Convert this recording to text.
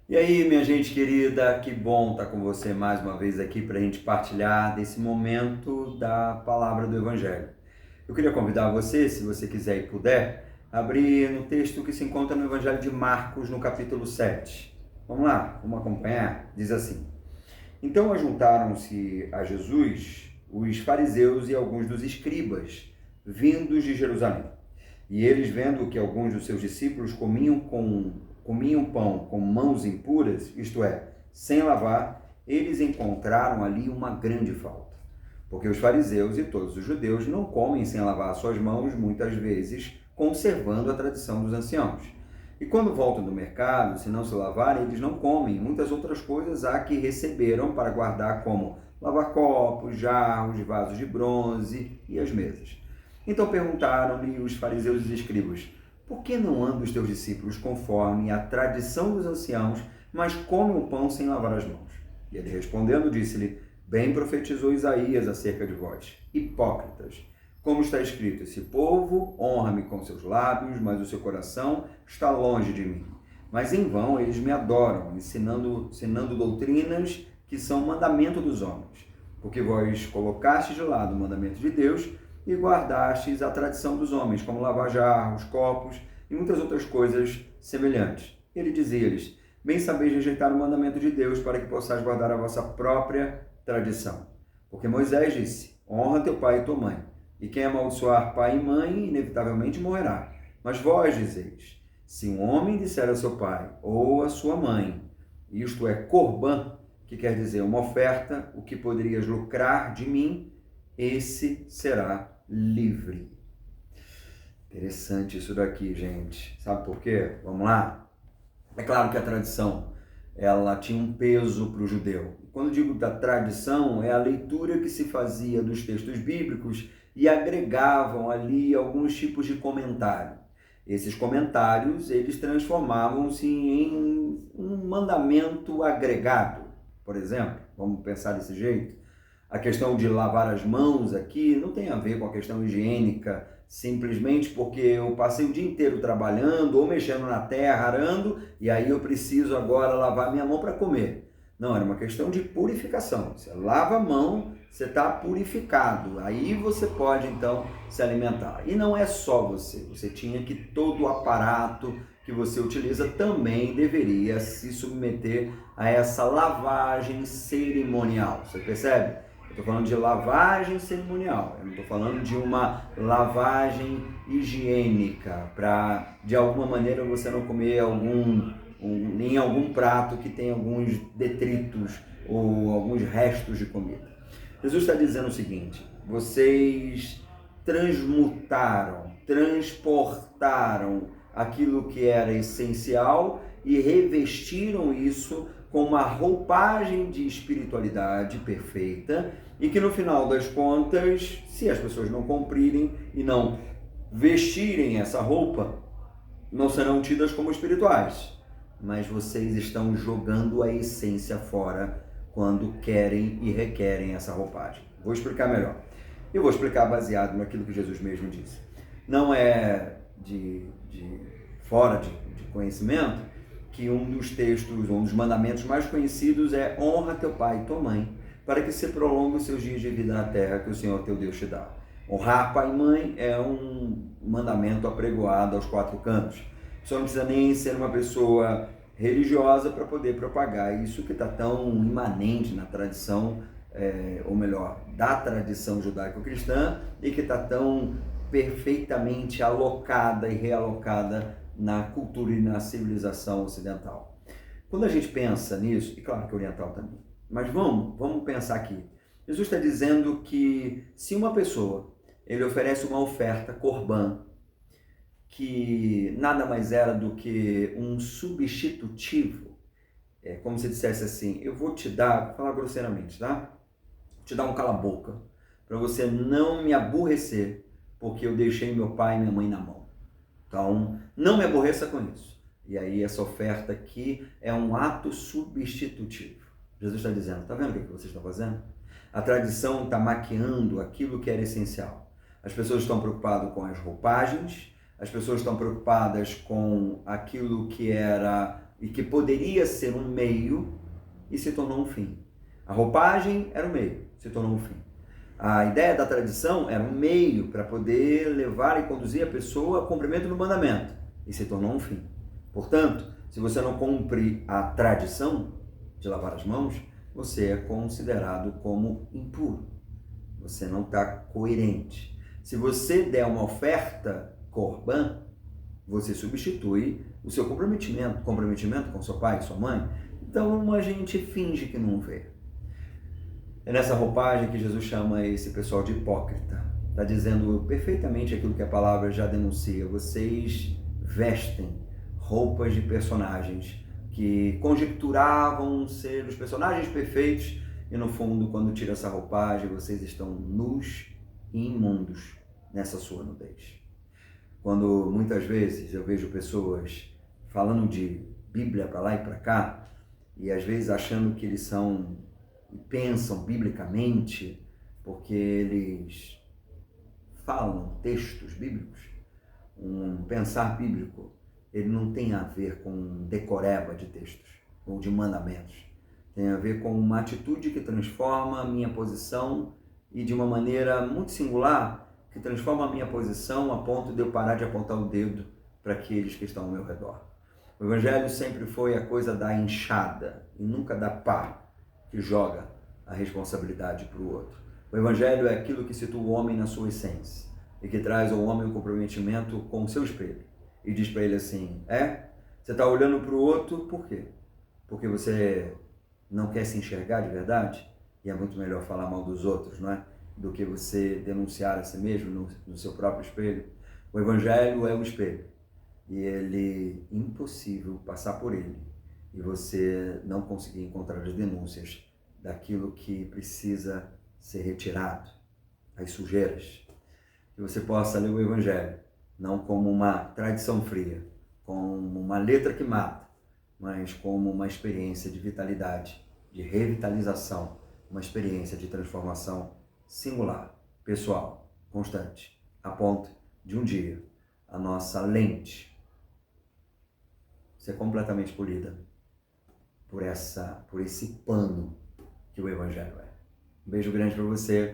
E aí, minha gente querida, que bom estar com você mais uma vez aqui para a gente partilhar desse momento da palavra do Evangelho. Eu queria convidar você, se você quiser e puder, abrir no texto que se encontra no Evangelho de Marcos, no capítulo 7. Vamos lá, vamos acompanhar? Diz assim: Então ajuntaram-se a Jesus os fariseus e alguns dos escribas, vindos de Jerusalém. E eles, vendo que alguns dos seus discípulos comiam pão com mãos impuras, isto é, sem lavar, eles encontraram ali uma grande falta. Porque os fariseus e todos os judeus não comem sem lavar suas mãos, muitas vezes conservando a tradição dos anciãos. E quando voltam do mercado, se não se lavarem, eles não comem. Muitas outras coisas há que receberam para guardar, como lavar copos, jarros, vasos de bronze e as mesas. Então perguntaram-lhe os fariseus e os escribas: Por que não andam os teus discípulos conforme a tradição dos anciãos, mas comem o pão sem lavar as mãos? E ele respondendo disse-lhe: Bem profetizou Isaías acerca de vós, hipócritas. Como está escrito: Esse povo honra-me com seus lábios, mas o seu coração está longe de mim. Mas em vão eles me adoram, ensinando doutrinas que são mandamento dos homens. Porque vós colocastes de lado o mandamento de Deus e guardastes a tradição dos homens, como lavar jarros, copos e muitas outras coisas semelhantes. Ele dizia-lhes: Bem sabeis rejeitar o mandamento de Deus, para que possais guardar a vossa própria tradição. Porque Moisés disse: Honra teu pai e tua mãe, e quem amaldiçoar pai e mãe, inevitavelmente morrerá. Mas vós dizeis: Se um homem disser a seu pai ou a sua mãe, isto é, corbã, que quer dizer uma oferta, o que poderias lucrar de mim, esse será livre. Interessante isso daqui, gente. Sabe por quê? Vamos lá? É claro que a tradição, ela tinha um peso para o judeu. Quando digo da tradição, é a leitura que se fazia dos textos bíblicos e agregavam ali alguns tipos de comentário. Esses comentários, eles transformavam-se em um mandamento agregado. Por exemplo, vamos pensar desse jeito? A questão de lavar as mãos aqui não tem a ver com a questão higiênica, simplesmente porque eu passei o dia inteiro trabalhando ou mexendo na terra, arando, e aí eu preciso agora lavar minha mão para comer. Não, era uma questão de purificação. Você lava a mão, você está purificado. Aí você pode, então, se alimentar. E não é só você. Você tinha que todo o aparato que você utiliza também deveria se submeter a essa lavagem cerimonial. Você percebe? Estou falando de lavagem cerimonial, eu não estou falando de uma lavagem higiênica, para de alguma maneira você não comer em algum prato que tem alguns detritos ou alguns restos de comida. Jesus está dizendo o seguinte: vocês transmutaram, transportaram aquilo que era essencial e revestiram isso com uma roupagem de espiritualidade perfeita, e que no final das contas, se as pessoas não cumprirem e não vestirem essa roupa, não serão tidas como espirituais. Mas vocês estão jogando a essência fora quando querem e requerem essa roupagem. Vou explicar melhor. Eu vou explicar baseado naquilo que Jesus mesmo disse. Não é fora de conhecimento que um dos textos, um dos mandamentos mais conhecidos é: honra teu pai e tua mãe, para que se prolongue os seus dias de vida na terra que o Senhor teu Deus te dá. Honrar pai e mãe é um mandamento apregoado aos quatro cantos. Só não precisa nem ser uma pessoa religiosa para poder propagar isso que está tão imanente na tradição, ou melhor, da tradição judaico-cristã, e que está tão perfeitamente alocada e realocada na cultura e na civilização ocidental. Quando a gente pensa nisso, e claro que oriental também, mas vamos pensar aqui. Jesus está dizendo que se uma pessoa, ele oferece uma oferta corbã, que nada mais era do que um substitutivo, é como se dissesse assim: eu vou te dar, vou falar grosseiramente, tá? Vou te dar um cala-boca, para você não me aborrecer, porque eu deixei meu pai e minha mãe na mão. Então, não me aborreça com isso. E aí essa oferta aqui é um ato substitutivo. Jesus está dizendo: está vendo o que vocês estão fazendo? A tradição está maquiando aquilo que era essencial. As pessoas estão preocupadas com as roupagens, as pessoas estão preocupadas com aquilo que era e que poderia ser um meio e se tornou um fim. A roupagem era um meio, se tornou um fim. A ideia da tradição era um meio para poder levar e conduzir a pessoa ao cumprimento do mandamento e se tornou um fim. Portanto, se você não cumpre a tradição de lavar as mãos, você é considerado como impuro. Você não está coerente. Se você der uma oferta corban, você substitui o seu comprometimento com seu pai, sua mãe. Então a gente finge que não vê. É nessa roupagem que Jesus chama esse pessoal de hipócrita. Está dizendo perfeitamente aquilo que a palavra já denuncia. Vocês vestem roupas de personagens que conjecturavam ser os personagens perfeitos e no fundo, quando tira essa roupagem, vocês estão nus e imundos nessa sua nudez. Quando muitas vezes eu vejo pessoas falando de Bíblia para lá e para cá e às vezes achando que eles são e pensam biblicamente porque eles falam textos bíblicos, um pensar bíblico, ele não tem a ver com decoreba de textos ou de mandamentos. Tem a ver com uma atitude que transforma a minha posição e de uma maneira muito singular, que transforma a minha posição a ponto de eu parar de apontar o dedo para aqueles que estão ao meu redor. O Evangelho sempre foi a coisa da enxada e nunca da pá que joga a responsabilidade para o outro. O Evangelho é aquilo que situa o homem na sua essência e que traz ao homem um comprometimento com o seu espelho. E diz para ele assim, você está olhando para o outro por quê? Porque você não quer se enxergar de verdade? E é muito melhor falar mal dos outros, não é? Do que você denunciar a si mesmo no seu próprio espelho. O Evangelho é o espelho. E ele é impossível passar por ele e você não conseguir encontrar as denúncias daquilo que precisa ser retirado, as sujeiras. Que você possa ler o Evangelho, não como uma tradição fria, como uma letra que mata, mas como uma experiência de vitalidade, de revitalização, uma experiência de transformação singular, pessoal, constante, a ponto de um dia a nossa lente ser completamente polida por esse pano que o Evangelho é. Um beijo grande para você.